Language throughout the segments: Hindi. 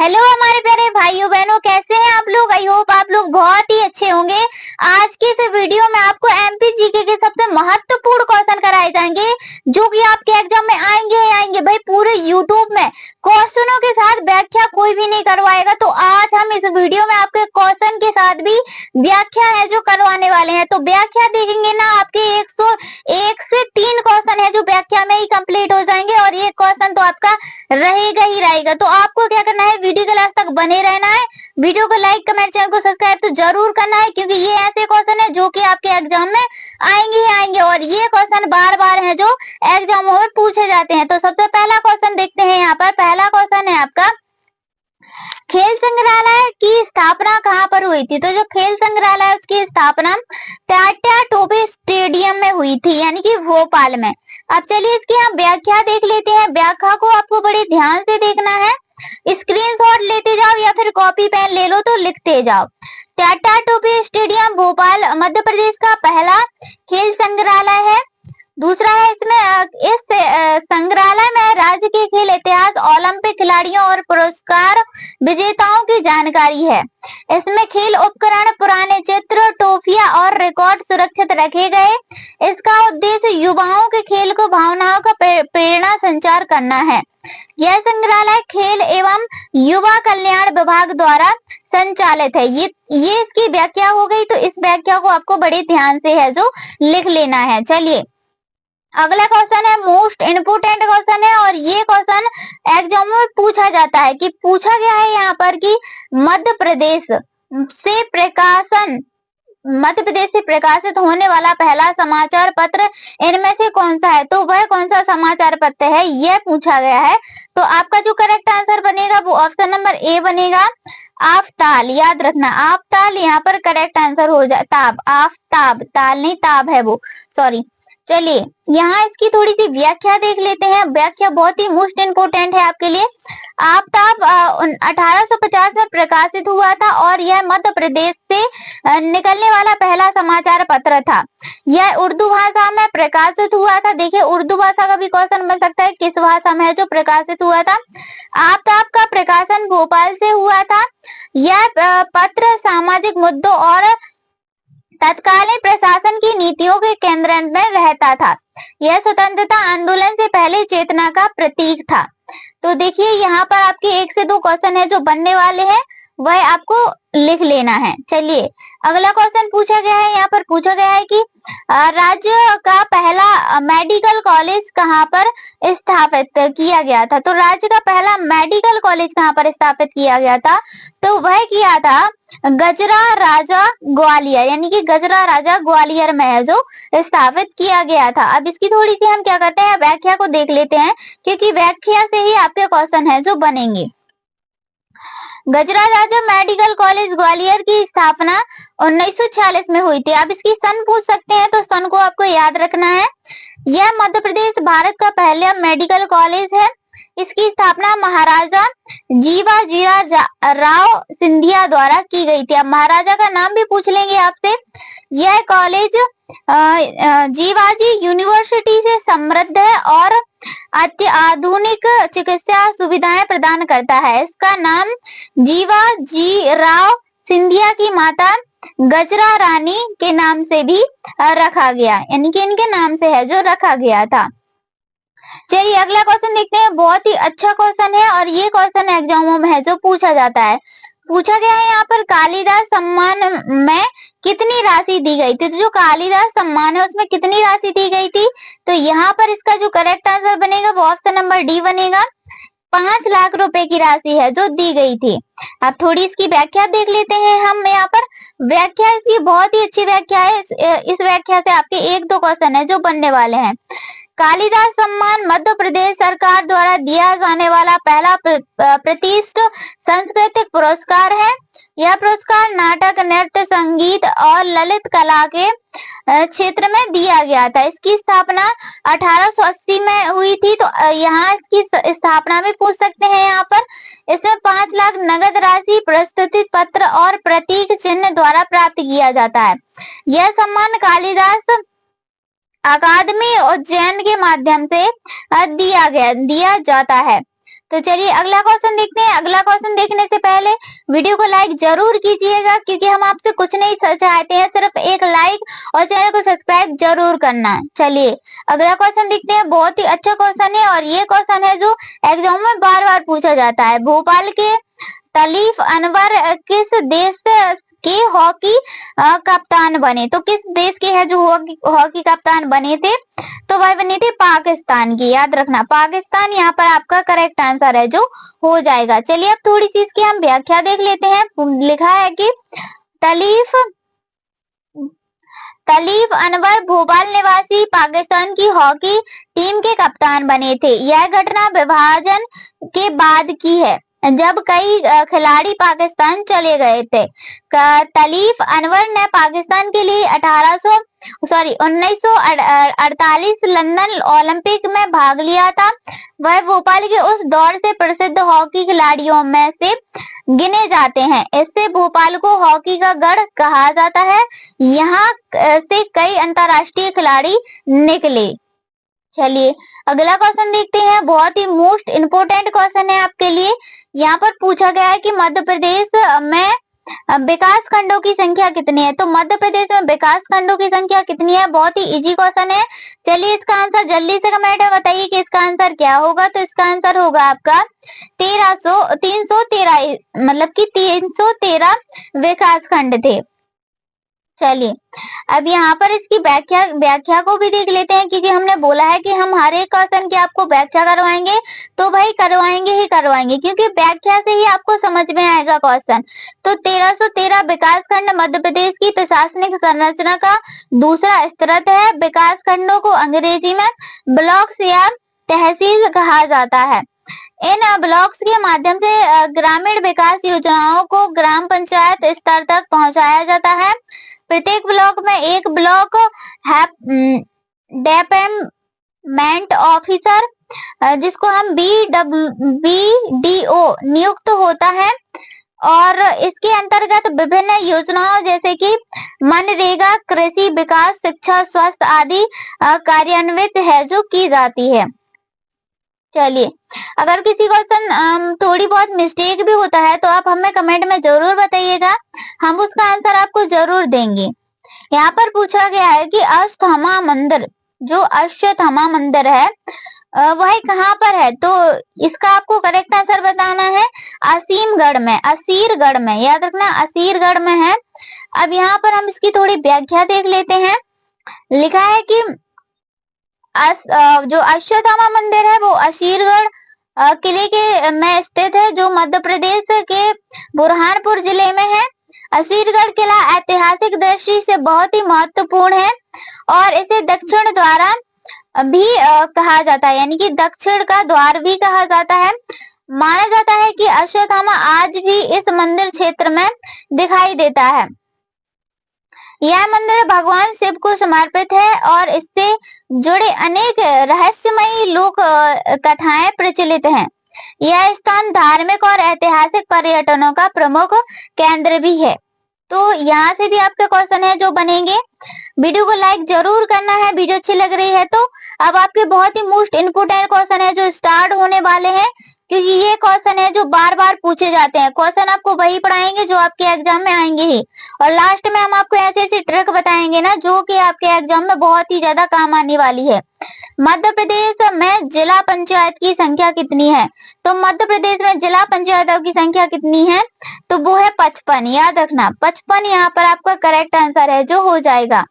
हेलो हमारे प्यारे भाइयों बहनों, कैसे हैं आप लोग। आई होप आप लोग बहुत ही अच्छे होंगे। आज की इस वीडियो में आपको एमपी जीके के सबसे महत्वपूर्ण क्वेश्चन कराए जाएंगे जो कि आपके एग्जाम में आएंगे ही आएंगे। भाई पूरे यूट्यूब में क्वेश्चनों के साथ व्याख्या कोई भी नहीं करवाएगा, तो आज हम इस वीडियो में आपके क्वेश्चन के साथ भी व्याख्या है जो करवाने वाले हैं। तो व्याख्या देखेंगे ना, आपके 101 से 3 क्वेश्चन है जो व्याख्या में ही कंप्लीट हो जाएंगे और ये क्वेश्चन तो आपका रहेगा ही रहेगा। तो आपको क्या करना है, वीडियो के लास्ट तक बने रहना है। वीडियो को लाइक कमेंट चैनल को सब्सक्राइब तो जरूर करना है, क्योंकि ये ऐसे क्वेश्चन है जो कि आपके एग्जाम में आएंगे ही आएंगे और ये क्वेश्चन बार बार है जो एग्जामों में पूछे जाते हैं। तो सबसे पहला क्वेश्चन देखते हैं। यहाँ पर पहला क्वेश्चन है आपका, खेल संग्रहालय की स्थापना कहाँ पर हुई थी। तो जो खेल संग्रहालय है उसकी स्थापना टाटा टोपे स्टेडियम में हुई थी, यानी कि भोपाल में। अब चलिए इसकी हम व्याख्या देख लेते हैं। व्याख्या को आपको बड़े ध्यान से देखना है, स्क्रीनशॉट लेते जाओ या फिर कॉपी पेन ले लो तो लिखते जाओ। टाटा टोपे स्टेडियम भोपाल मध्य प्रदेश का पहला खेल संग्रहालय है। दूसरा है इसमें इस संग्रहालय में राज्य के खेल इतिहास, ओलंपिक खिलाड़ियों और पुरस्कार विजेताओं की जानकारी है। इसमें खेल उपकरण, पुराने चित्र, ट्रॉफियां और रिकॉर्ड सुरक्षित रखे गए। इसका उद्देश्य युवाओं के खेल को भावनाओं का प्रेरणा संचार करना है। यह संग्रहालय खेल एवं युवा कल्याण विभाग द्वारा संचालित है। ये इसकी व्याख्या हो गई। तो इस व्याख्या को आपको बड़े ध्यान से है जो लिख लेना है। चलिए अगला क्वेश्चन है, मोस्ट इम्पोर्टेंट क्वेश्चन है और ये क्वेश्चन एग्जाम में पूछा जाता है कि पूछा गया है यहाँ पर कि मध्य प्रदेश से प्रकाशित होने वाला पहला समाचार पत्र इनमें से कौन सा है। तो वह कौन सा समाचार पत्र है यह पूछा गया है। तो आपका जो करेक्ट आंसर बनेगा वो ऑप्शन नंबर ए बनेगा, आफ्ताल। याद रखना आफ्ताल यहाँ पर करेक्ट आंसर हो जाता। आफ्ताब, ताल नहीं ताब है वो, सॉरी। चलिए यहाँ इसकी थोड़ी सी व्याख्या देख लेते हैं। व्याख्या बहुत ही मोस्ट इम्पोर्टेंट है आपके लिए। आफ्ताब 1850 में प्रकाशित हुआ था और यह मध्य प्रदेश से निकलने वाला पहला समाचार पत्र था। यह उर्दू भाषा में प्रकाशित हुआ था। देखिए उर्दू भाषा का भी क्वेश्चन बन सकता है, किस भाषा में है जो प्रकाशित हुआ था। आफ्ताब का प्रकाशन भोपाल से हुआ था। यह पत्र सामाजिक मुद्दों और तत्कालीन प्रशासन की नीतियों के केंद्र में रहता था। यह स्वतंत्रता आंदोलन से पहले चेतना का प्रतीक था। तो देखिए यहाँ पर आपके 1 से 2 क्वेश्चन है जो बनने वाले हैं, वह आपको लिख लेना है। चलिए अगला क्वेश्चन पूछा गया है। यहाँ पर पूछा गया है कि राज्य का पहला मेडिकल कॉलेज कहाँ पर स्थापित किया गया था। तो राज्य का पहला मेडिकल कॉलेज कहाँ पर स्थापित किया गया था। तो वह किया था गजरा राजा ग्वालियर, यानी कि गजरा राजा ग्वालियर में है जो स्थापित किया गया था। अब इसकी थोड़ी सी हम क्या करते हैं, व्याख्या को देख लेते हैं, क्योंकि व्याख्या से ही आपके क्वेश्चन है जो बनेंगे। गजरा राजा मेडिकल कॉलेज ग्वालियर की स्थापना 1946 में हुई थी। अब इसकी सन पूछ सकते हैं, तो सन को आपको याद रखना है। यह मध्य प्रदेश भारत का पहला मेडिकल कॉलेज है। इसकी स्थापना महाराजा जीवाजीराव राव सिंधिया द्वारा की गई थी। अब महाराजा का नाम भी पूछ लेंगे आपसे। यह कॉलेज जीवाजी यूनिवर्सिटी से समृद्ध है और अत्याधुनिक चिकित्सा सुविधाएं प्रदान करता है। इसका नाम जीवाजीराव सिंधिया की माता गजरा रानी के नाम से भी रखा गया, यानी कि इनके नाम से है जो रखा गया था। चलिए अगला क्वेश्चन देखते हैं। बहुत ही अच्छा क्वेश्चन है और ये क्वेश्चन एग्जामों में है जो पूछा जाता है। पूछा गया है यहाँ पर कालिदास सम्मान में कितनी राशि दी गई थी। तो जो कालिदास सम्मान है उसमें कितनी राशि दी गई थी। तो यहाँ पर इसका जो करेक्ट आंसर बनेगा वो ऑप्शन नंबर डी बनेगा, 5 लाख रुपए की राशि है जो दी गई थी। अब थोड़ी इसकी व्याख्या देख लेते हैं हम। यहाँ पर व्याख्या इसकी बहुत ही अच्छी व्याख्या है। इस व्याख्या से आपके 1-2 क्वेश्चन है जो बनने वाले हैं। कालिदास सम्मान मध्य प्रदेश सरकार द्वारा दिया जाने वाला पहला प्रतिष्ठित सांस्कृतिक पुरस्कार है। यह पुरस्कार नाटक, नृत्य, संगीत और ललित कला के क्षेत्र में दिया गया था। इसकी स्थापना 1880 में हुई थी। तो यहाँ इसकी स्थापना भी पूछ सकते हैं। यहाँ पर इसमें 5 लाख नगद राशि, प्रस्तुति पत्र और प्रतीक चिन्ह द्वारा प्राप्त किया जाता है। यह सम्मान कालिदास अकादमी उज्जैन के माध्यम से दिया जाता है। तो चलिए अगला क्वेश्चन देखते हैं। अगला क्वेश्चन देखने से पहले वीडियो को लाइक जरूर कीजिएगा, क्योंकि हम आपसे कुछ नहीं चाहते हैं, सिर्फ एक लाइक और चैनल को सब्सक्राइब जरूर करना। चलिए अगला क्वेश्चन देखते हैं। बहुत ही अच्छा क्वेश्चन है और ये क्वेश्चन है जो एग्जाम में बार बार पूछा जाता है। भोपाल के तलीफ अनवर किस देश के हॉकी कप्तान बने? तो किस देश के है जो हॉकी कप्तान बने थे? तो वह बने थे पाकिस्तान की। याद रखना, पाकिस्तान यहाँ पर आपका करेक्ट आंसर है जो हो जाएगा। चलिए अब थोड़ी सी इसकी हम व्याख्या देख लेते हैं। लिखा है कि तलीफ अनवर भोपाल निवासी पाकिस्तान की हॉकी टीम के कप्तान बने थे। यह घटना विभाजन के बाद की है, जब कई खिलाड़ी पाकिस्तान चले गए थे। तलीफ अनवर ने पाकिस्तान के लिए 1948 लंदन ओलंपिक में भाग लिया था। वह भोपाल के उस दौर से प्रसिद्ध हॉकी खिलाड़ियों में से गिने जाते हैं। इससे भोपाल को हॉकी का गढ़ कहा जाता है। यहाँ से कई अंतर्राष्ट्रीय खिलाड़ी निकले। चलिए अगला क्वेश्चन देखते हैं। बहुत ही मोस्ट इम्पोर्टेंट क्वेश्चन है आपके लिए। यहाँ पर पूछा गया है कि मध्य प्रदेश में विकास खंडों की संख्या कितनी है? तो मध्य प्रदेश में विकास खंडों की संख्या कितनी है? बहुत ही इजी क्वेश्चन है। चलिए इसका आंसर जल्दी से कमेंट में बताइए कि इसका आंसर क्या होगा। तो इसका आंसर होगा आपका 313, मतलब कि 313 विकास खंड थे। चलिए अब यहाँ पर इसकी व्याख्या को भी देख लेते हैं, क्योंकि हमने बोला है कि हम हर एक क्वेश्चन की आपको व्याख्या करवाएंगे, तो भाई करवाएंगे ही करवाएंगे, क्योंकि व्याख्या से ही आपको समझ में आएगा क्वेश्चन। तो 1313 विकास खंड मध्य प्रदेश की प्रशासनिक संरचना का दूसरा स्तर है। विकास खंडों को अंग्रेजी में ब्लॉक्स या तहसील कहा जाता है। इन ब्लॉक्स के माध्यम से ग्रामीण विकास योजनाओं को ग्राम पंचायत स्तर तक पहुंचाया जाता है। प्रत्येक ब्लॉक में एक ब्लॉक डेवलपमेंट ऑफिसर, जिसको हम BDO नियुक्त होता है, और इसके अंतर्गत विभिन्न योजनाओं जैसे कि मनरेगा, कृषि विकास, शिक्षा, स्वास्थ्य आदि कार्यान्वित है जो की जाती है। चलिए अगर किसी क्वेश्चन थोड़ी बहुत मिस्टेक भी होता है तो आप हमें कमेंट में जरूर बताइएगा, हम उसका आंसर आपको जरूर देंगे। यहाँ पर पूछा गया है कि अश्वत्थामा मंदिर, जो अश्वत्थामा मंदिर है वह कहाँ पर है? तो इसका आपको करेक्ट आंसर बताना है। असीमगढ़ में, असीरगढ़ में, याद रखना असीरगढ़ में है। अब यहाँ पर हम इसकी थोड़ी व्याख्या देख लेते हैं। लिखा है कि जो अश्वत्थामा मंदिर है वो असीरगढ़ किले के में स्थित है, जो मध्य प्रदेश के बुरहानपुर जिले में है। असीरगढ़ किला ऐतिहासिक दृष्टि से बहुत ही महत्वपूर्ण है और इसे दक्षिण द्वारा भी कहा जाता है, यानी कि दक्षिण का द्वार भी कहा जाता है। माना जाता है कि अश्वत्थामा आज भी इस मंदिर क्षेत्र में दिखाई देता है। यह मंदिर भगवान शिव को समर्पित है और इससे जुड़े अनेक रहस्यमयी लोक कथाएं प्रचलित हैं। यह स्थान धार्मिक और ऐतिहासिक पर्यटनों का प्रमुख केंद्र भी है। तो यहाँ से भी आपके क्वेश्चन है जो बनेंगे। वीडियो को लाइक जरूर करना है, वीडियो अच्छी लग रही है तो। अब आपके बहुत ही मोस्ट इम्पोर्टेंट क्वेश्चन है जो स्टार्ट होने वाले हैं, क्योंकि ये क्वेश्चन है जो बार बार पूछे जाते हैं। क्वेश्चन आपको वही पढ़ाएंगे जो आपके एग्जाम में आएंगे ही, और लास्ट में हम आपको ऐसी ऐसी ट्रिक बताएंगे ना जो कि आपके एग्जाम में बहुत ही ज्यादा काम आने वाली है। मध्य प्रदेश में जिला पंचायत की संख्या कितनी है? तो मध्य प्रदेश में जिला पंचायतों की संख्या कितनी है? तो वो है 55। याद रखना 55 यहाँ पर आपका करेक्ट आंसर है जो हो जाएगा।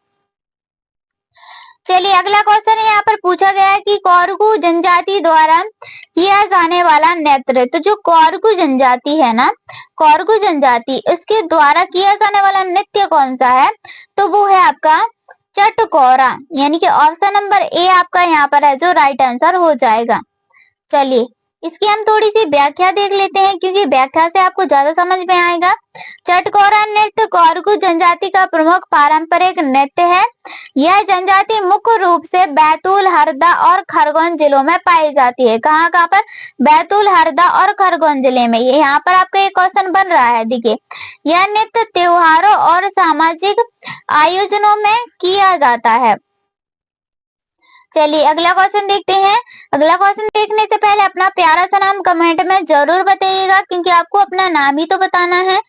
चलिए अगला क्वेश्चन है, यहाँ पर पूछा गया है कि कोरकू जनजाति द्वारा किया जाने वाला नृत्य। तो जो कोरकू जनजाति है ना, कोरकू जनजाति, इसके द्वारा किया जाने वाला नृत्य कौन सा है? तो वो है आपका चटकोरा, यानी कि ऑप्शन नंबर ए आपका यहाँ पर है जो राइट आंसर हो जाएगा। चलिए इसकी हम थोड़ी सी व्याख्या देख लेते हैं, क्योंकि व्याख्या से आपको ज्यादा समझ में आएगा। चटकोरा नृत्य कोरकू जनजाति का प्रमुख पारंपरिक नृत्य है। यह जनजाति मुख्य रूप से बैतूल, हरदा और खरगोन जिलों में पाई जाती है। कहाँ कहाँ पर? बैतूल, हरदा और खरगोन जिले में। ये यहाँ पर आपका एक क्वेश्चन बन रहा है, देखिए। यह नृत्य त्योहारों और सामाजिक आयोजनों में किया जाता है। चलिए अगला क्वेश्चन देखते हैं। अगला क्वेश्चन देखने से पहले अपना प्यारा सा नाम कमेंट में जरूर बताइएगा, क्योंकि आपको अपना नाम ही तो बताना है।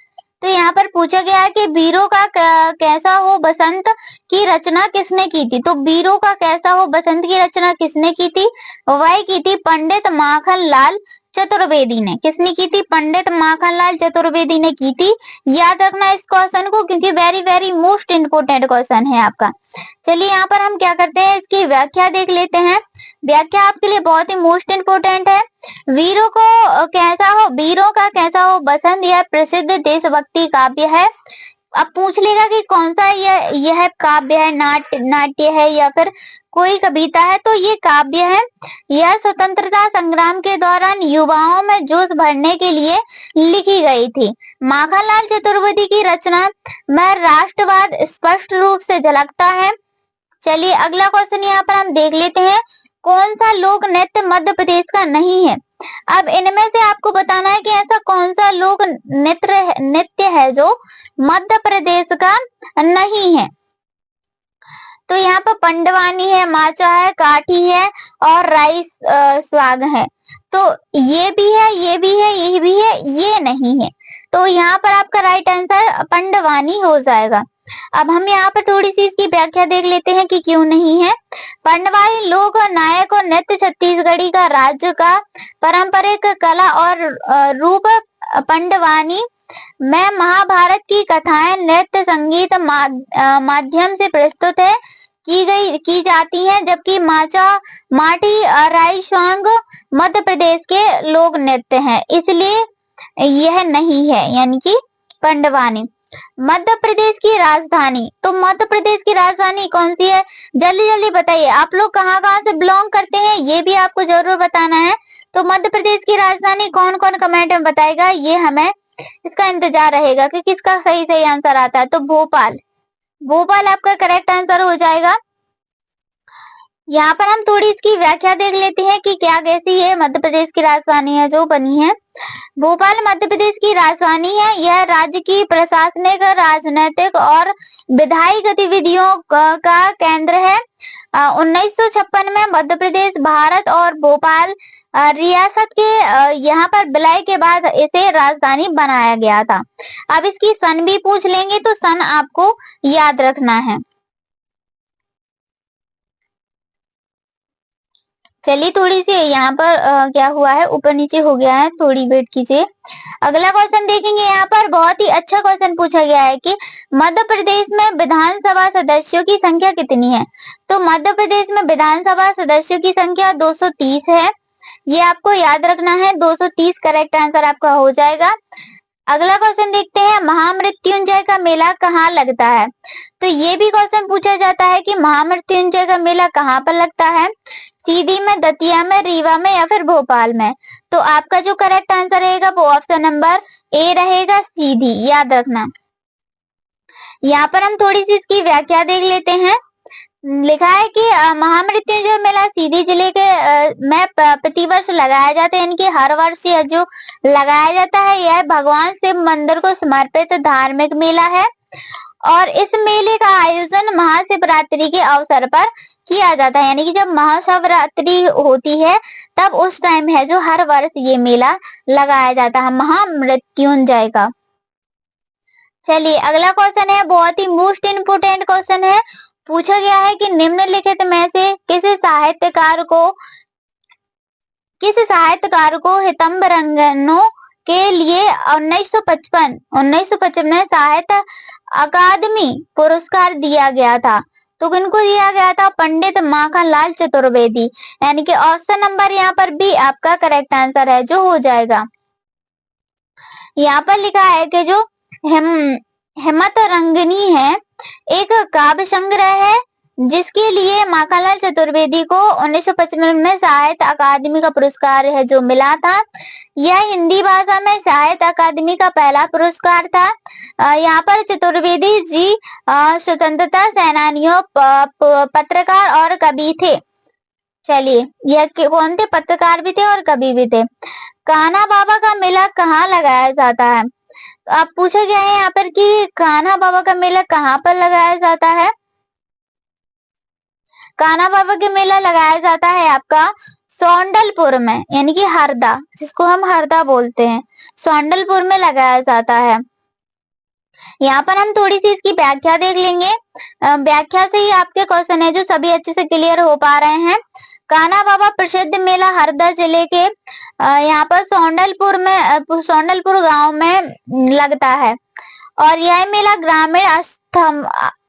तो यहाँ पर पूछा गया है कि वीरों का कैसा हो बसंत की रचना किसने की थी। तो वीरों का कैसा हो बसंत की रचना किसने की थी? वह की थी पंडित माखन लाल चतुर्वेदी ने। किसने की थी? पंडित माखनलाल चतुर्वेदी ने की थी। याद रखना इस क्वेश्चन को, क्योंकि very very most important question है आपका। चलिए यहाँ पर हम क्या करते हैं, इसकी व्याख्या देख लेते हैं। व्याख्या आपके लिए बहुत ही मोस्ट इम्पोर्टेंट है। वीरों को कैसा हो, वीरों का कैसा हो बसंत यह प्रसिद्ध देशभक्ति काव्य है। अब पूछ लेगा कि कौन सा यह काव्य है, नाट्य है या फिर कोई कविता है। तो ये काव्य है। यह स्वतंत्रता संग्राम के दौरान युवाओं में जोश भरने के लिए लिखी गई थी। माखनलाल चतुर्वेदी की रचना में राष्ट्रवाद स्पष्ट रूप से झलकता है। चलिए अगला क्वेश्चन यहाँ पर हम देख लेते हैं। कौन सा लोक नृत्य मध्य प्रदेश का नहीं है? अब इनमें से आपको बताना है कि ऐसा कौन सा लोक नृत्य है जो मध्य प्रदेश का नहीं है। तो यहाँ पर पंडवानी है, माचा है, काठी है और राई स्वाग है। तो ये भी है, ये भी है, ये भी है, ये नहीं है। तो यहाँ पर आपका राइट आंसर पंडवानी हो जाएगा। अब हम यहाँ पर थोड़ी सी इसकी व्याख्या देख लेते हैं कि क्यों नहीं है। पंडवानी लोक नायक और नृत्य छत्तीसगढ़ी का राज्य का पारंपरिक कला और रूप पंडवानी में महाभारत की कथाएं नृत्य संगीत माध्यम से प्रस्तुत है की जाती हैं, जबकि माचा माटी राई स्वांग मध्य प्रदेश के लोक नृत्य हैं, इसलिए यह नहीं है, यानी कि पंडवानी। मध्य प्रदेश की राजधानी, तो मध्य प्रदेश की राजधानी कौन सी है? जल्दी जल्दी बताइए। आप लोग कहाँ कहाँ से बिलोंग करते हैं ये भी आपको जरूर बताना है। तो मध्य प्रदेश की राजधानी कौन कौन कमेंट में बताएगा, ये हमें इसका इंतजार रहेगा कि किसका सही आंसर आता है। तो भोपाल, भोपाल आपका करेक्ट आंसर हो जाएगा। यहाँ पर हम थोड़ी इसकी व्याख्या देख लेते हैं कि क्या कैसी ये मध्य प्रदेश की राजधानी है जो बनी है। भोपाल मध्य प्रदेश की राजधानी है। यह राज्य की प्रशासनिक, राजनीतिक और विधायी गतिविधियों का केंद्र है। 1956 में मध्य प्रदेश भारत और भोपाल रियासत के यहाँ पर विलय के बाद इसे राजधानी बनाया गया था। अब इसकी सन भी पूछ लेंगे, तो सन आपको याद रखना है। चलिए थोड़ी सी यहाँ पर क्या हुआ है, ऊपर नीचे हो गया है, थोड़ी वेट कीजिए। अगला क्वेश्चन देखेंगे। यहाँ पर बहुत ही अच्छा क्वेश्चन पूछा गया है कि मध्य प्रदेश में विधानसभा सदस्यों की संख्या कितनी है। तो मध्य प्रदेश में विधानसभा सदस्यों की संख्या 230 है। ये आपको याद रखना है, 230 करेक्ट आंसर आपका हो जाएगा। अगला क्वेश्चन देखते हैं। महामृत्युंजय का मेला कहाँ लगता है। तो ये भी क्वेश्चन पूछा जाता है कि महामृत्युंजय का मेला कहाँ पर लगता है। सीधी में, दतिया में, रीवा में या फिर भोपाल में। तो आपका जो करेक्ट आंसर रहेगा वो ऑप्शन नंबर ए रहेगा, सीधी। याद रखना। यहाँ पर हम थोड़ी सी इसकी व्याख्या देख लेते हैं। लिखा है कि महामृत्युंजय मेला सीधी जिले के में प्रतिवर्ष लगाया जाता है, यानी कि हर वर्ष यह जो लगाया जाता है यह भगवान शिव मंदिर को समर्पित धार्मिक मेला है। और इस मेले का आयोजन महाशिवरात्रि के अवसर पर किया जाता है, यानी कि जब महाशिवरात्रि होती है तब उस टाइम है जो हर वर्ष ये मेला लगाया जाता है महामृत्युंजय का। चलिए अगला क्वेश्चन है, बहुत ही मोस्ट इम्पोर्टेंट क्वेश्चन है। पूछा गया है कि निम्नलिखित में से किस साहित्यकार को हितम्ब रंगनों के लिए 1955 में साहित्य अकादमी पुरस्कार दिया गया था। तो किनको दिया गया था? पंडित माखनलाल चतुर्वेदी, यानी कि ऑप्शन नंबर यहाँ पर बी आपका करेक्ट आंसर है जो हो जाएगा। यहाँ पर लिखा है कि जो हिम्मत रंगनी है एक काव्य संग्रह है जिसके लिए माखनलाल चतुर्वेदी को 1955 में साहित्य अकादमी का पुरस्कार है जो मिला था। यह हिंदी भाषा में साहित्य अकादमी का पहला पुरस्कार था। यहाँ पर चतुर्वेदी जी स्वतंत्रता सेनानियों, पत्रकार और कवि थे। चलिए यह कौन थे? पत्रकार भी थे और कवि भी थे। कान्हा बाबा का मेला कहाँ लगाया जाता है? अब पूछा गया है यहाँ पर कि कान्हा बाबा का मेला कहाँ पर लगाया जाता है। कान्हा बाबा के मेला लगाया जाता है आपका सौंडलपुर में, यानी कि हरदा, जिसको हम हरदा बोलते हैं, सौंडलपुर में लगाया जाता है। यहाँ पर हम थोड़ी सी इसकी व्याख्या देख लेंगे। व्याख्या से ही आपके क्वेश्चन है जो सभी अच्छे से क्लियर हो पा रहे हैं। कान्हा बाबा प्रसिद्ध मेला हरदा जिले के यहाँ पर सौंडलपुर गांव में लगता है और यह मेला ग्रामीण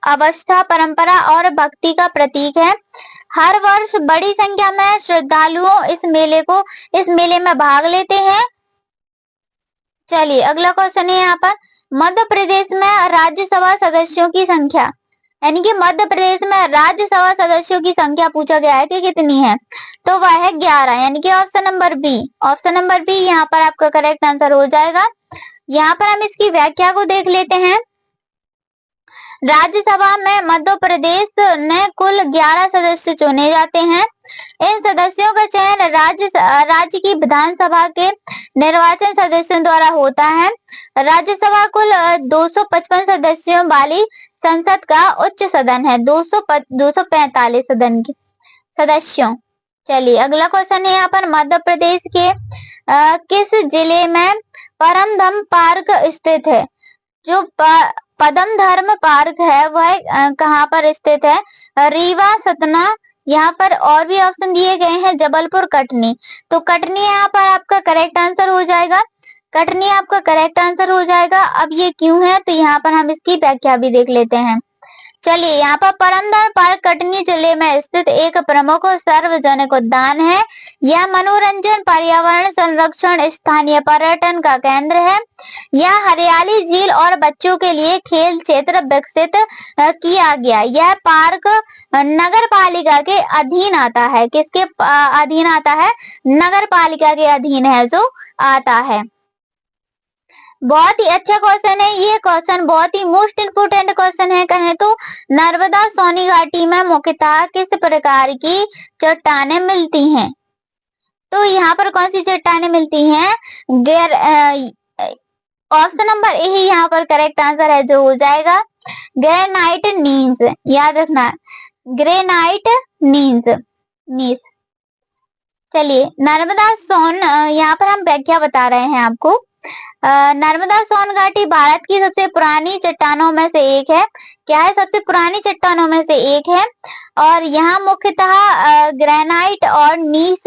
अवस्था, परंपरा और भक्ति का प्रतीक है। हर वर्ष बड़ी संख्या में श्रद्धालुओं इस मेले में भाग लेते हैं। चलिए अगला क्वेश्चन है यहाँ पर, मध्य प्रदेश में राज्यसभा सदस्यों की संख्या, यानी कि मध्य प्रदेश में राज्यसभा सदस्यों की संख्या पूछा गया है कि कितनी है, तो वह है 11, यानी कि ऑप्शन नंबर बी यहाँ पर आपका करेक्ट आंसर हो जाएगा। यहाँ पर हम इसकी व्याख्या को देख लेते हैं। राज्यसभा में मध्य प्रदेश ने कुल 11 सदस्य चुने जाते हैं। इन सदस्यों का चयन राज्य की विधानसभा के निर्वाचन सदस्यों द्वारा होता है। राज्यसभा कुल 255 सदस्यों वाली संसद का उच्च सदन है, 245 सदस्यों। चलिए अगला क्वेश्चन है यहाँ पर, मध्य प्रदेश के किस जिले में परमधम पार्क स्थित है? जो पदम धर्म पार्क है वह कहाँ पर स्थित है? रीवा, सतना, यहाँ पर और भी ऑप्शन दिए गए हैं, जबलपुर, कटनी। तो कटनी यहाँ पर आपका करेक्ट आंसर हो जाएगा। कटनी आपका करेक्ट आंसर हो जाएगा। अब ये क्यों है, तो यहाँ पर हम इसकी व्याख्या भी देख लेते हैं। चलिए यहाँ पर परमधम पार्क कटनी जिले में स्थित एक प्रमुख सार्वजनिक उद्यान है। यह मनोरंजन, पर्यावरण संरक्षण, स्थानीय पर्यटन का केंद्र है। यह हरियाली, झील और बच्चों के लिए खेल क्षेत्र विकसित किया गया। यह पार्क नगर पालिका के अधीन आता है। किसके अधीन आता है? नगर पालिका के अधीन है जो आता है। बहुत ही अच्छा क्वेश्चन है ये क्वेश्चन, बहुत ही मोस्ट इम्पोर्टेंट क्वेश्चन है कहें तो। नर्मदा सोनी घाटी में मुख्यतः किस प्रकार की चट्टानें मिलती हैं? तो यहाँ पर कौन सी चट्टानें मिलती हैं? ऑप्शन नंबर ए ही यहाँ पर करेक्ट आंसर है जो हो जाएगा ग्रेनाइट नीस। याद रखना, ग्रेनाइट नीस। चलिए नर्मदा सोन, यहाँ पर हम व्याख्या बता रहे हैं आपको। नर्मदा सोन घाटी भारत की सबसे पुरानी चट्टानों में से एक है। क्या है? सबसे पुरानी चट्टानों में से एक है और यहाँ मुख्यतः ग्रेनाइट और नीस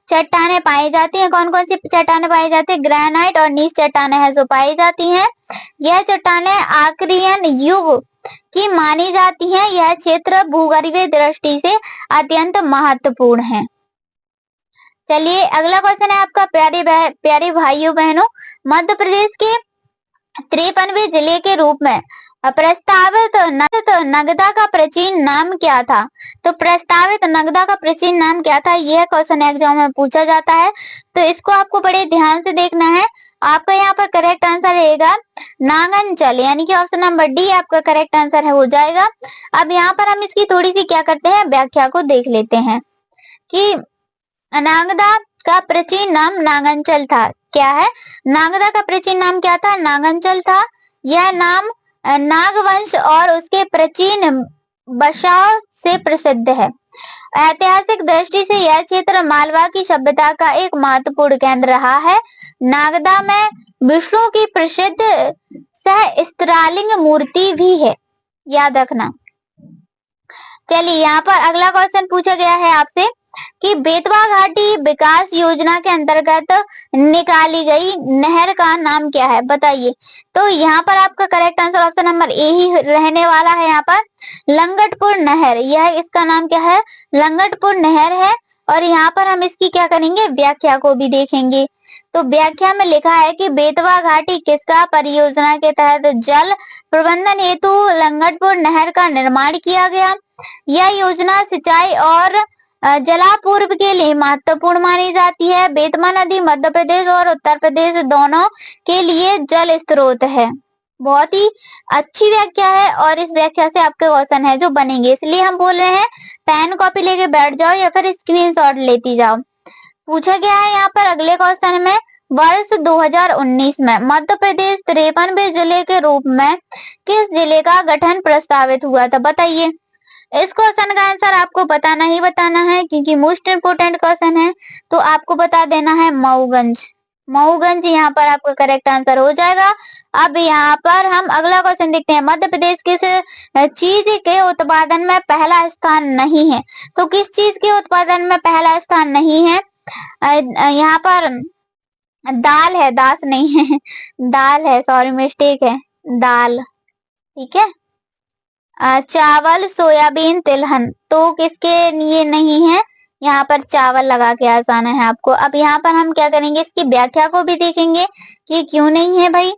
चट्टानें पाई जाती हैं। कौन कौन सी चट्टानें पाई जाती है? ग्रेनाइट और नीस चट्टानें हैं जो पाई जाती हैं। यह चट्टानें आर्कियन युग की मानी जाती हैं। यह क्षेत्र भूगर्भीय दृष्टि से अत्यंत महत्वपूर्ण है। चलिए अगला क्वेश्चन है आपका, प्यारे भाइयों बहनों, मध्य प्रदेश के 53वें जिले के रूप में प्रस्तावित नगदा का प्राचीन नाम क्या था? तो प्रस्तावित नगदा का प्राचीन नाम क्या था? यह क्वेश्चन एग्जाम में पूछा जाता है, तो इसको आपको बड़े ध्यान से देखना है। आपका यहाँ पर करेक्ट आंसर रहेगा नागनचल, यानी कि ऑप्शन नंबर डी आपका करेक्ट आंसर है हो जाएगा। अब यहाँ पर हम इसकी थोड़ी सी क्या करते हैं, व्याख्या को देख लेते हैं कि नागदा का प्राचीन नाम नागनचल था। क्या है? नागदा का प्राचीन नाम क्या था? नागनचल था। यह नाम नागवंश और उसके प्राचीन बसाव से प्रसिद्ध है। ऐतिहासिक दृष्टि से यह क्षेत्र मालवा की सभ्यता का एक महत्वपूर्ण केंद्र रहा है। नागदा में विष्णु की प्रसिद्ध सहस्त्रालिंग मूर्ति भी है, याद रखना। चलिए यहाँ पर अगला क्वेश्चन पूछा गया है आपसे कि बेतवा घाटी विकास योजना के अंतर्गत निकाली गई नहर का नाम क्या है? बताइए। तो यहाँ पर आपका correct answer option number A ही रहने वाला है। यहाँ पर लंगटपुर नहर, यह इसका नाम क्या है? लंगटपुर नहर है। और यहाँ पर हम इसकी क्या करेंगे, व्याख्या को भी देखेंगे। तो व्याख्या में लिखा है कि बेतवा घाटी किसका परियोजना के तहत जल प्रबंधन हेतु लंगटपुर नहर का निर्माण किया गया। यह योजना सिंचाई और जलापूर्व के लिए महत्वपूर्ण मानी जाती है। बेतवा नदी मध्य प्रदेश और उत्तर प्रदेश दोनों के लिए जल स्रोत है। बहुत ही अच्छी व्याख्या है और इस व्याख्या से आपके क्वेश्चन है जो बनेंगे, इसलिए हम बोल रहे हैं पेन कॉपी लेके बैठ जाओ या फिर स्क्रीनशॉट लेती जाओ। पूछा गया है यहाँ पर अगले क्वेश्चन में, वर्ष 2019 में मध्य प्रदेश 53वें जिले के रूप में किस जिले का गठन प्रस्तावित हुआ था? बताइए। इस क्वेश्चन का आंसर आपको बताना ही बताना है क्योंकि मोस्ट इम्पोर्टेंट क्वेश्चन है। तो आपको बता देना है मऊगंज। मऊगंज यहाँ पर आपका करेक्ट आंसर हो जाएगा। अब यहाँ पर हम अगला क्वेश्चन देखते हैं। मध्य प्रदेश किस चीज के उत्पादन में पहला स्थान नहीं है? तो किस चीज के उत्पादन में पहला स्थान नहीं है? यहाँ पर दाल है, दास नहीं है दाल है, सॉरी मिस्टेक है, दाल। ठीक है। चावल, सोयाबीन, तिलहन, तो किसके लिए नहीं है? यहाँ पर चावल लगा के आसाना है आपको। अब यहाँ पर हम क्या करेंगे, इसकी व्याख्या को भी देखेंगे कि क्यों नहीं है भाई।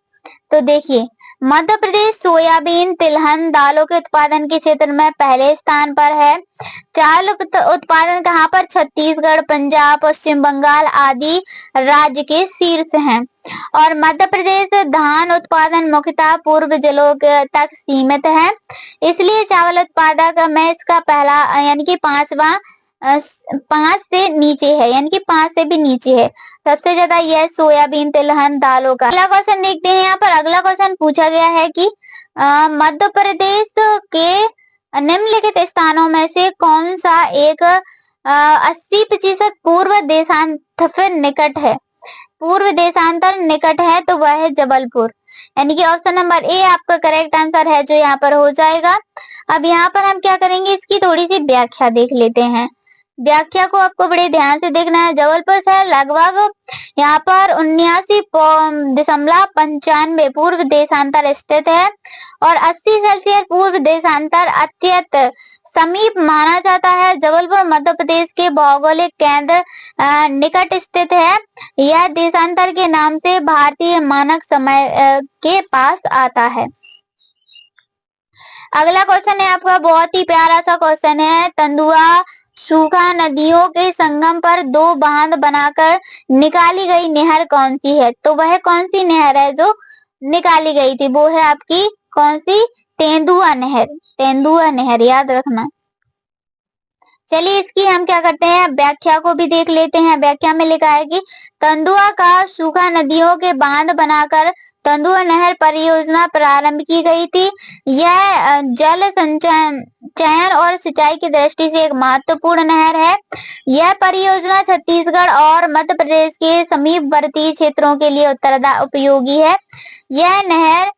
तो देखिए, मध्य प्रदेश सोयाबीन, तिलहन, दालों के उत्पादन के क्षेत्र में पहले स्थान पर है। चावल उत्पादन कहाँ पर? छत्तीसगढ़, पंजाब, पश्चिम बंगाल आदि राज्य के शीर्ष हैं। और मध्य प्रदेश धान उत्पादन मुख्यतः पूर्व जिलों तक सीमित है, इसलिए चावल उत्पादक में इसका पहला यानी कि 5 से नीचे है, यानी कि 5 से भी नीचे है। सबसे ज्यादा यह सोयाबीन, तिलहन, दालों का। अगला क्वेश्चन देखते हैं। यहाँ पर अगला क्वेश्चन पूछा गया है कि मध्य प्रदेश के निम्नलिखित स्थानों में से कौन सा एक 80% पूर्व देशांतर निकट है? पूर्व देशांतर निकट है तो वह है जबलपुर, यानी कि ऑप्शन नंबर ए आपका करेक्ट आंसर है जो यहाँ पर हो जाएगा। अब यहाँ पर हम क्या करेंगे, इसकी थोड़ी सी व्याख्या देख लेते हैं। व्याख्या को आपको बड़े ध्यान से देखना है। जबलपुर से लगभग यहाँ पर 79.95 पूर्व देशांतर स्थित है और 80 सेल्सियस पूर्व देशांतर अत्यंत समीप माना जाता है। जबलपुर मध्य प्रदेश के भौगोलिक केंद्र निकट स्थित है। यह देशांतर के नाम से भारतीय मानक समय के पास आता है। अगला क्वेश्चन है आपका बहुत ही प्यारा सा क्वेश्चन है। तेंदुआ सूखा नदियों के संगम पर 2 बांध बनाकर निकाली गई नहर कौन सी है? तो वह कौन सी नहर है जो निकाली गई थी? वो है आपकी कौन सी? तेंदुआ नहर। तेंदुआ नहर याद रखना। चलिए इसकी हम क्या करते हैं, व्याख्या को भी देख लेते हैं। व्याख्या में लिखा है कि तेंदुआ का सूखा नदियों के बांध बनाकर तेंदुआ नहर परियोजना प्रारंभ की गई थी। यह जल संचयन और सिंचाई की दृष्टि से एक महत्वपूर्ण नहर है। यह परियोजना छत्तीसगढ़ और मध्य प्रदेश के समीपवर्ती क्षेत्रों के लिए उपयोगी है। यह नहर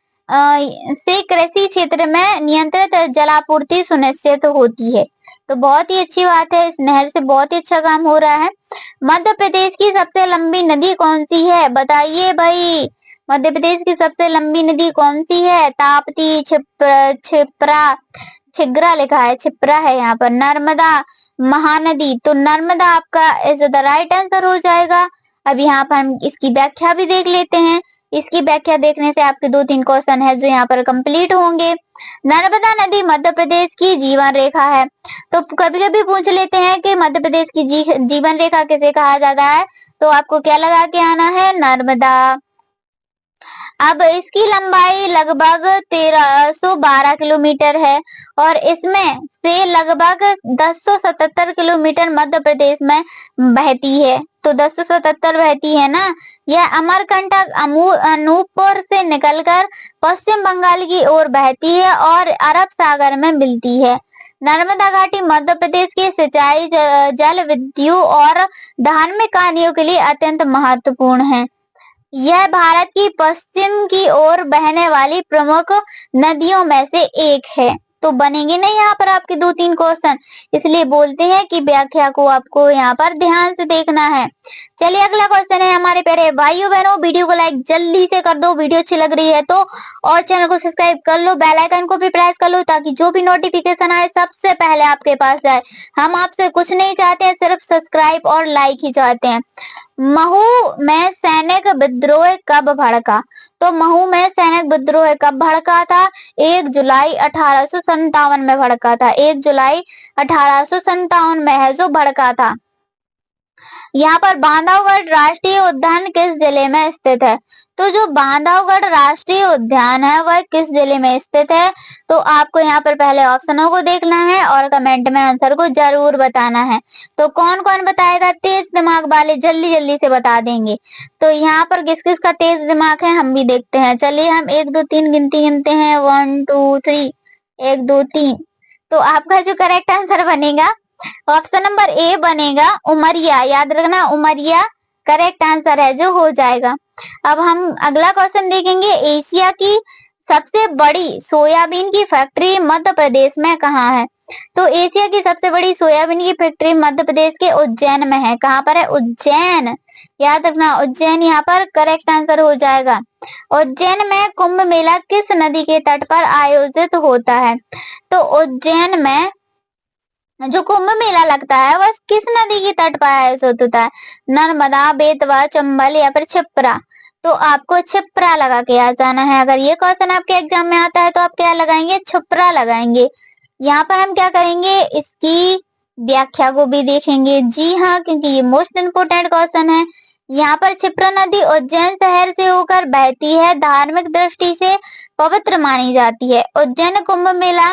से कृषि क्षेत्र में नियंत्रित जलापूर्ति सुनिश्चित होती है। तो बहुत ही अच्छी बात है, इस नहर से बहुत ही अच्छा काम हो रहा है। मध्य प्रदेश की सबसे लंबी नदी कौन सी है? बताइए भाई, मध्य प्रदेश की सबसे लंबी नदी कौन सी है? ताप्ती, छिग्रा लिखा है, छिप्रा है यहाँ पर। नर्मदा, महानदी, तो नर्मदा आपका इज द राइट आंसर हो जाएगा। अब यहाँ पर हम इसकी व्याख्या भी देख लेते हैं। इसकी व्याख्या देखने से आपके 2-3 क्वेश्चन है जो यहाँ पर कंप्लीट होंगे। नर्मदा नदी मध्य प्रदेश की जीवन रेखा है। तो कभी कभी पूछ लेते हैं कि मध्य प्रदेश की जीवन रेखा किसे कहा जाता है, तो आपको क्या लगा के आना है? नर्मदा। अब इसकी लंबाई लगभग 1312 किलोमीटर है और इसमें से लगभग 1077 किलोमीटर मध्य प्रदेश में बहती है। तो 1077 बहती है ना। यह अमरकंटक अनूपपुर से निकलकर पश्चिम बंगाल की ओर बहती है और अरब सागर में मिलती है। नर्मदा घाटी मध्य प्रदेश के सिंचाई, जल विद्युत और धार्मिक कार्यों के लिए अत्यंत महत्वपूर्ण है। यह भारत की पश्चिम की ओर बहने वाली प्रमुख नदियों में से एक है। तो बनेंगे नहीं यहाँ पर आपके 2-3 क्वेश्चन, इसलिए बोलते हैं कि व्याख्या को आपको यहाँ पर ध्यान से देखना है। चलिए अगला क्वेश्चन है हमारे प्यारे भाइयों बहनों, वीडियो को लाइक जल्दी से कर दो वीडियो अच्छी लग रही है तो, और चैनल को सब्सक्राइब कर लो, बेल आइकन को भी प्रेस कर लो ताकि जो भी नोटिफिकेशन आए सबसे पहले आपके पास जाए। हम आपसे कुछ नहीं चाहते हैं, सिर्फ सब्सक्राइब और लाइक ही चाहते हैं। महू में सैनिक विद्रोह कब भड़का? तो महू में सैनिक विद्रोह कब भड़का था? 1 जुलाई 1857 में भड़का था। 1 जुलाई 1857 में है जो भड़का था। यहाँ पर बांधवगढ़ राष्ट्रीय उद्यान किस जिले में स्थित है? तो जो बांधवगढ़ राष्ट्रीय उद्यान है वह किस जिले में स्थित है? तो आपको यहाँ पर पहले ऑप्शनों को देखना है और कमेंट में आंसर को जरूर बताना है। तो कौन कौन बताएगा? तेज दिमाग वाले जल्दी जल्दी से बता देंगे। तो यहाँ पर किस किस का तेज दिमाग है हम भी देखते हैं। चलिए हम 1 2 3 गिनती गिनते हैं। 1 2 3, 1 2 3। तो आपका जो करेक्ट आंसर बनेगा ऑप्शन नंबर ए बनेगा उमरिया। याद रखना उमरिया करेक्ट आंसर है जो हो जाएगा। अब हम अगला क्वेश्चन देखेंगे, एशिया की सबसे बड़ी सोयाबीन की फैक्ट्री मध्य प्रदेश में कहाँ है? तो एशिया की सबसे बड़ी सोयाबीन की फैक्ट्री मध्य प्रदेश के उज्जैन में है। कहाँ पर है? उज्जैन। याद रखना उज्जैन यहाँ पर करेक्ट आंसर हो जाएगा। उज्जैन में कुंभ मेला किस नदी के तट पर आयोजित होता है? तो उज्जैन में जो कुंभ मेला लगता है वह किस नदी के तट पर आयोजित होता है? नर्मदा, बेतवा, चंबल या फिर क्षिप्रा। तो आपको क्षिप्रा लगा के आ जाना है। अगर ये क्वेश्चन आपके एग्जाम में आता है तो आप क्या लगाएंगे? क्षिप्रा लगाएंगे। यहाँ पर हम क्या करेंगे, इसकी व्याख्या को भी देखेंगे। जी हाँ, क्योंकि ये मोस्ट इम्पोर्टेंट क्वेश्चन है। यहाँ पर क्षिप्रा नदी उज्जैन शहर से होकर बहती है, धार्मिक दृष्टि से पवित्र मानी जाती है। उज्जैन कुंभ मेला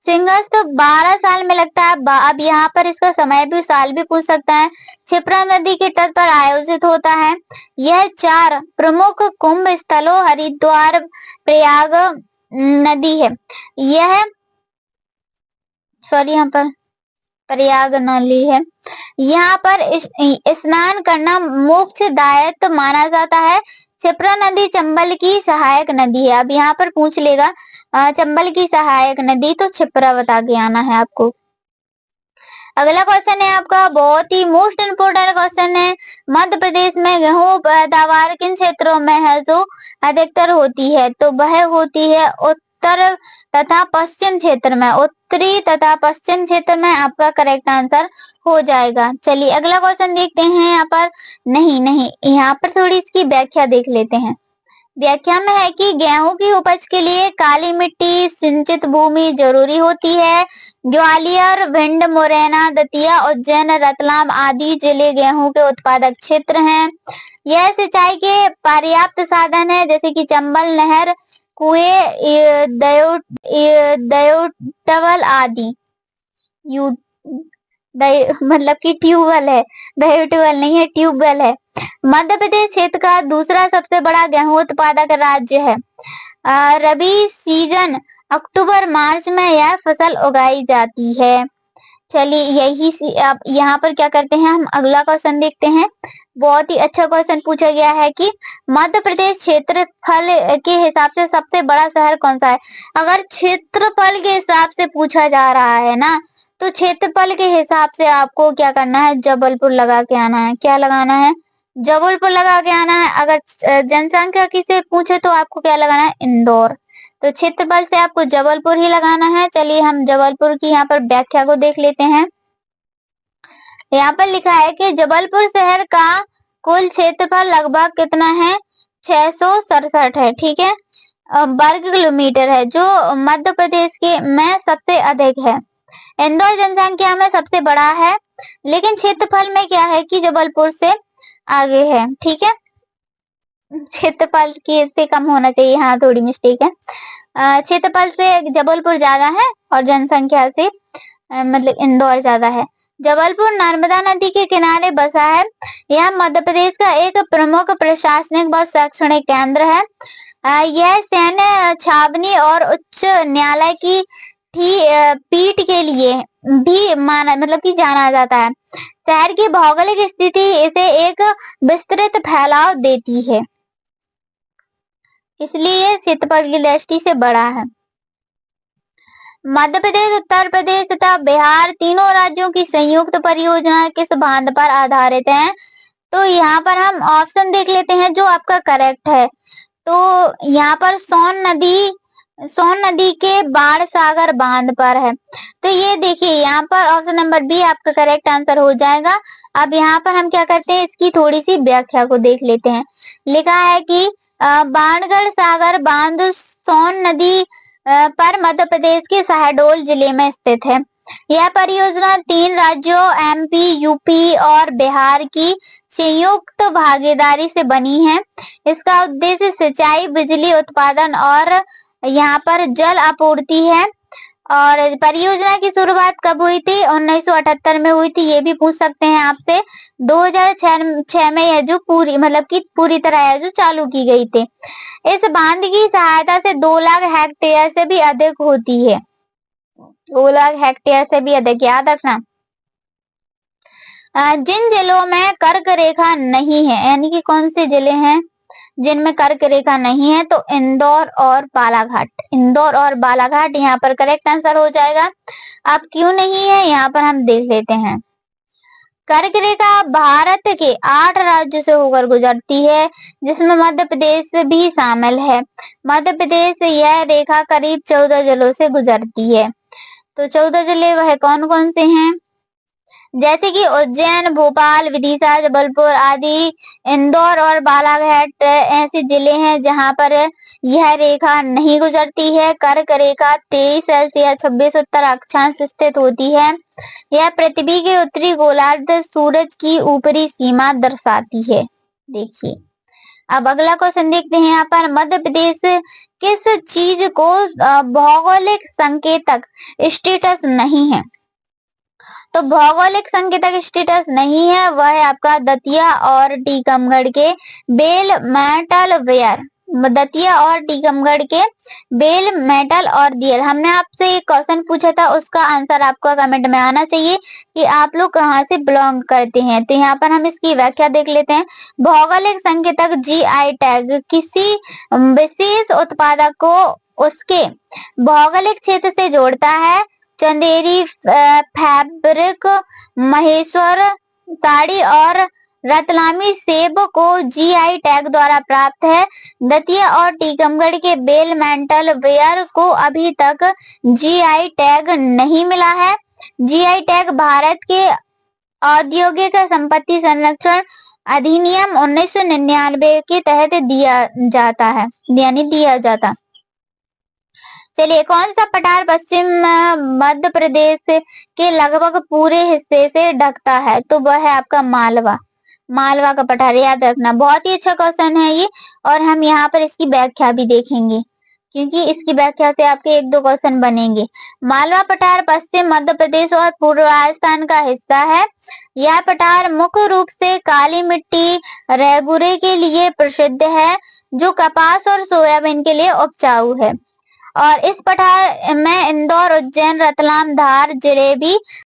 सिंहस्थ 12 साल में लगता है। अब यहाँ पर इसका समय भी साल भी पूछ सकता है। क्षिप्रा नदी के तट पर आयोजित होता है। यह 4 प्रमुख कुंभ स्थलों हरिद्वार, प्रयाग नदी है। यह यहाँ पर प्रयाग नली है। यहाँ पर स्नान करना मोक्षदायक माना जाता है। क्षिप्रा नदी चंबल की सहायक नदी है। अब यहाँ पर पूछ लेगा चंबल की सहायक नदी, तो क्षिप्रा बता के आना है आपको। अगला क्वेश्चन है आपका बहुत ही मोस्ट इम्पोर्टेंट क्वेश्चन है, मध्य प्रदेश में गेहूं पैदावार किन क्षेत्रों में है जो अधिकतर होती है? तो वह होती है उत्तर तथा पश्चिम क्षेत्र में। उत्तरी तथा पश्चिम क्षेत्र में आपका करेक्ट आंसर हो जाएगा। चलिए अगला क्वेश्चन देखते हैं। यहाँ पर नहीं यहाँ पर थोड़ी इसकी व्याख्या देख लेते हैं। व्याख्या में है कि गेहूं की उपज के लिए काली मिट्टी, सिंचित भूमि जरूरी होती है। ग्वालियर, भिंड, मुरैना, दतिया, उज्जैन, रतलाम आदि जिले गेहूं के उत्पादक क्षेत्र हैं। यह सिंचाई के पर्याप्त साधन है, जैसे कि चंबल नहर, कुएं, दयोटवल आदि। मतलब कि ट्यूबवेल है, दयोटवल नहीं है, ट्यूबवेल है। मध्य प्रदेश क्षेत्र का दूसरा सबसे बड़ा गेहूं उत्पादक राज्य है। रबी सीजन अक्टूबर मार्च में यह फसल उगाई जाती है। चलिए यही अब यहाँ पर क्या करते हैं, हम अगला क्वेश्चन देखते हैं। बहुत ही अच्छा क्वेश्चन पूछा गया है कि मध्य प्रदेश क्षेत्रफल के हिसाब से सबसे बड़ा शहर कौन सा है? अगर क्षेत्रफल के हिसाब से पूछा जा रहा है ना, तो क्षेत्रफल के हिसाब से आपको क्या करना है? जबलपुर लगा के आना है। क्या लगाना है? जबलपुर लगा के आना है। अगर जनसंख्या की से पूछे तो आपको क्या लगाना है? इंदौर। तो क्षेत्रफल से आपको जबलपुर ही लगाना है। चलिए हम जबलपुर की यहाँ पर व्याख्या को देख लेते हैं। यहाँ पर लिखा है कि जबलपुर शहर का कुल क्षेत्रफल लगभग कितना है? 667 है। ठीक है, वर्ग किलोमीटर है, जो मध्य प्रदेश के में सबसे अधिक है। इंदौर जनसंख्या में सबसे बड़ा है, लेकिन क्षेत्रफल में क्या है कि जबलपुर से आगे है। ठीक है, क्षेत्रफल के से कम होना चाहिए, हाँ थोड़ी मिस्टेक है। क्षेत्रफल से जबलपुर ज्यादा है और जनसंख्या से मतलब इंदौर ज्यादा है। जबलपुर नर्मदा नदी के किनारे बसा है। यह मध्य प्रदेश का एक प्रमुख प्रशासनिक व शैक्षणिक केंद्र है। यह सैन्य छावनी और उच्च न्यायालय की पीठ के लिए भी माना मतलब कि जाना जाता है। शहर की भौगोलिक स्थिति इसे एक विस्तृत फैलाव देती है, इसलिए क्षेत्रफल की दृष्टि से बड़ा है। मध्य प्रदेश, उत्तर प्रदेश तथा बिहार तीनों राज्यों की संयुक्त परियोजना किस बांध पर आधारित है? तो यहाँ पर हम ऑप्शन देख लेते हैं जो आपका करेक्ट है। तो यहाँ पर सोन नदी के बाण सागर बांध पर है। तो ये देखिए यहाँ पर ऑप्शन नंबर बी आपका करेक्ट आंसर हो जाएगा। अब यहाँ पर हम क्या करते हैं, इसकी थोड़ी सी व्याख्या को देख लेते हैं। लिखा है कि बाणगढ़ सागर बांध सोन नदी पर मध्य प्रदेश के शहडोल जिले में स्थित है। यह परियोजना 3 राज्यों एमपी, यूपी और बिहार की संयुक्त भागीदारी से बनी है। इसका उद्देश्य सिंचाई, बिजली उत्पादन और यहाँ पर जल आपूर्ति है। और परियोजना की शुरुआत कब हुई थी? 1978 में हुई थी। ये भी पूछ सकते हैं आपसे। 2006 में यह जो पूरी तरह यह जो चालू की गई थी। इस बांध की सहायता से 2 लाख हेक्टेयर से भी अधिक होती है। 2 लाख हेक्टेयर से भी अधिक, याद रखना। जिन जिलों में कर्क रेखा नहीं है, यानी कि कौन से जिले हैं जिनमें कर्क रेखा नहीं है, तो इंदौर और बालाघाट। इंदौर और बालाघाट यहाँ पर करेक्ट आंसर हो जाएगा। अब क्यों नहीं है यहाँ पर हम देख लेते हैं। कर्क रेखा भारत के 8 राज्यों से होकर गुजरती है, जिसमें मध्य प्रदेश भी शामिल है। मध्य प्रदेश से यह रेखा करीब 14 जिलों से गुजरती है। तो 14 जिले वह कौन कौन से हैं, जैसे कि उज्जैन, भोपाल, विदिशा, जबलपुर आदि। इंदौर और बालाघाट ऐसे जिले हैं जहां पर यह रेखा नहीं गुजरती है। कर्क रेखा 23 या 26 उत्तर अक्षांश स्थित होती है। यह पृथ्वी के उत्तरी गोलार्ध सूरज की ऊपरी सीमा दर्शाती है। देखिए, अब अगला क्वेश्चन देखते हैं। यहाँ पर मध्य प्रदेश किस चीज को भौगोलिक संकेतक स्टेटस नहीं है, तो भौगोलिक संकेतक स्टेटस नहीं है वह है आपका दतिया और टीकमगढ़ के बेल मेटल वेयर। दतिया और टीकमगढ़ के बेल मेटल और दियल। हमने आपसे एक क्वेश्चन पूछा था, उसका आंसर आपको कमेंट में आना चाहिए कि आप लोग कहाँ से बिलोंग करते हैं। तो यहाँ पर हम इसकी व्याख्या देख लेते हैं। भौगोलिक संकेतक GI टैग किसी विशेष उत्पादक को उसके भौगोलिक क्षेत्र से जोड़ता है। चंदेरी फैब्रिक, महेश्वर साड़ी और रतलामी सेब को GI टैग द्वारा प्राप्त है। दतिया और टीकमगढ़ के बेल मेटल वेयर को अभी तक GI टैग नहीं मिला है। GI टैग भारत के औद्योगिक संपत्ति संरक्षण अधिनियम 1999 के तहत दिया जाता है, यानी दिया जाता। चलिए, कौन सा पठार पश्चिम मध्य प्रदेश के लगभग पूरे हिस्से से ढकता है, तो वह है आपका मालवा। मालवा का पठार, याद रखना। बहुत ही अच्छा क्वेश्चन है ये, और हम यहाँ पर इसकी व्याख्या भी देखेंगे, क्योंकि इसकी व्याख्या से आपके 1-2 क्वेश्चन बनेंगे। मालवा पठार पश्चिम मध्य प्रदेश और पूर्व राजस्थान का हिस्सा है। यह पठार मुख्य रूप से काली मिट्टी रेगुरे के लिए प्रसिद्ध है, जो कपास और सोयाबीन के लिए उपजाऊ है। और इस पठार में इंदौर, उज्जैन, रतलाम, धार जिले भी